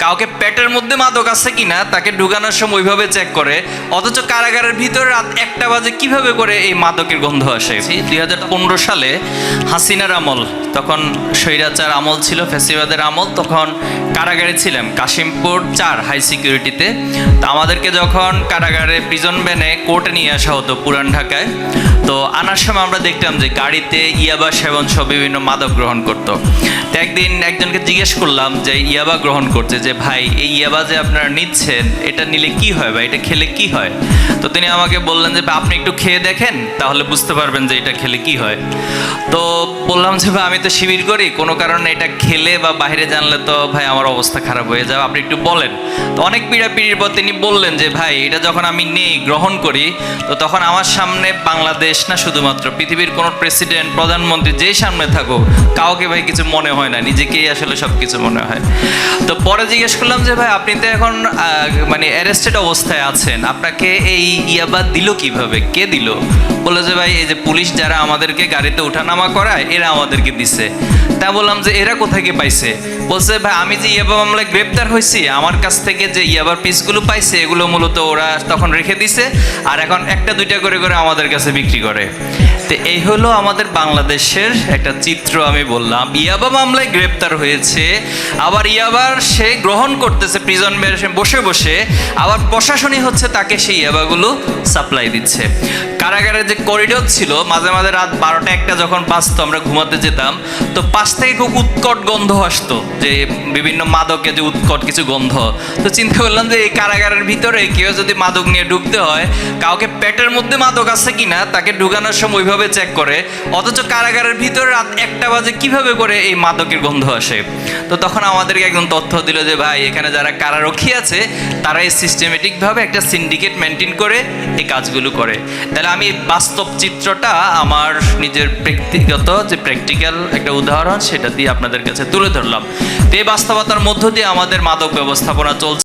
কাউকে পেটের মধ্যে মাদক আছে কিনা তাকে ঢুকানোর সময় ওইভাবে চেক করে, অথচ কারাগারের ভিতরে রাত 1টা বাজে কিভাবে করে এই মাদকের গন্ধ আসে। 2015 সালে হাসিনার আমল, তখন স্বৈরাচার আমল ছিল, ফ্যাসিবাদের আমল, তখন কারাগারে ছিলাম কাশিমপুর 4 হাই সিকিউরিটিতে। তো আমাদেরকে যখন কারাগারে প্রিজন ভ্যানে কোর্টে নিয়ে আসা হতো পুরান ঢাকায়, তো আনার সময় আমরা দেখতাম যে গাড়িতে ইয়াবা সেবন সহ বিভিন্ন মাদক গ্রহণ করতো। তো একদিন একজনকে জিজ্ঞেস করলাম যে ইয়াবা গ্রহণ করছে, যে ভাই এই ইয়াবা যে আপনারা নিচ্ছেন এটা নিলে কি হয় বা এটা খেলে কি হয়? তো তিনি আমাকে বললেন যে আপনি একটু খেয়ে দেখেন, তাহলে বুঝতে পারবেন যে এটা খেলে কি হয়। তো বললাম যে ভাই আমি তো শিবির করি, কোনো কারণে এটা খেলে বা বাইরে জানলে তো ভাই আমার অবস্থা খারাপ হয়ে যাবে, আপনি একটু বলেন। তো অনেক পিড়াপিড়ির পর তিনি বললেন যে ভাই এটা যখন আমি নেই গ্রহণ করি, তো তখন আমার সামনে বাংলাদেশ না শুধুমাত্র পৃথিবীর কোনো প্রেসিডেন্ট প্রধানমন্ত্রী যেই সামনে থাকুক কাউকে ভাই কিছু মনে হয় না, নিজেকেই আসলে সব কিছু মনে হয়। তো পরে জিজ্ঞেস করলাম যে ভাই আপনি তো এখন মানে অ্যারেস্টেড অবস্থায় আছেন, আপনাকে এই ইয়াবা দিল কিভাবে, কে দিল? বলে যে ভাই এই যে পুলিশ যারা আমাদেরকে গাড়িতে ওঠানামা করায় এরা আমাদেরকে দিছে। তা বললাম যে এরা কোথায় গিয়ে পাইছে? বলছে ভাই আমি যে ইয়াবা মামলায় গ্রেপ্তার হয়েছি আমার কাছ থেকে যে ইয়াবার পিসগুলো পাইছে এগুলো মূলত ওরা তখন রেখে দিছে, আর এখন 1টা 2টা করে করে আমাদের কাছে বিক্রি করে। তো এই হলো আমাদের বাংলাদেশের একটা চিত্র। আমি বললাম ইয়াবা মামলায় গ্রেপ্তার হয়েছে, আবার ইয়াবার সে গ্রহণ করতেছে প্রিজন ভ্যানে বসে বসে, আবার প্রশাসনই হচ্ছে তাকে সেই ইয়াবাগুলো সাপ্লাই দিচ্ছে। কারাগারের যে করিডোর ছিল, মাঝে মাঝে রাত 12টা 1টা যখন বাজতো আমরা ঘুমাতে যেতাম, তো পাশ থেকে খুব উৎকট গন্ধ আসতো, যে বিভিন্ন মাদকের যে উৎকট কিছু গন্ধ। তো চিন্তা করলাম যে এই কারাগারের ভিতরে কেউ যদি মাদক নিয়ে ঢুকতে হয়, কাউকে পেটের মধ্যে মাদক আছে কিনা তাকে ঢুকানোর সময় ওইভাবে চেক করে, অথচ কারাগারের ভিতরে রাত 1টা বাজে কিভাবে করে এই মাদকের গন্ধ আসে। তো তখন আমাদেরকে একজন তথ্য দিল যে ভাই এখানে যারা কারারক্ষী আছে তারা এই সিস্টেমেটিকভাবে একটা সিন্ডিকেট মেনটেন করে এই কাজগুলো করে। তাহলে আমি বাস্তব চিত্রটা আমার নিজের ব্যক্তিগত যে প্র্যাকটিক্যাল একটা উদাহরণ সেটা দিয়ে আপনাদের কাছে তুলে ধরলাম। তো এই বাস্তবতার মধ্য দিয়ে আমাদের মাদক ব্যবস্থাপনা চলছে।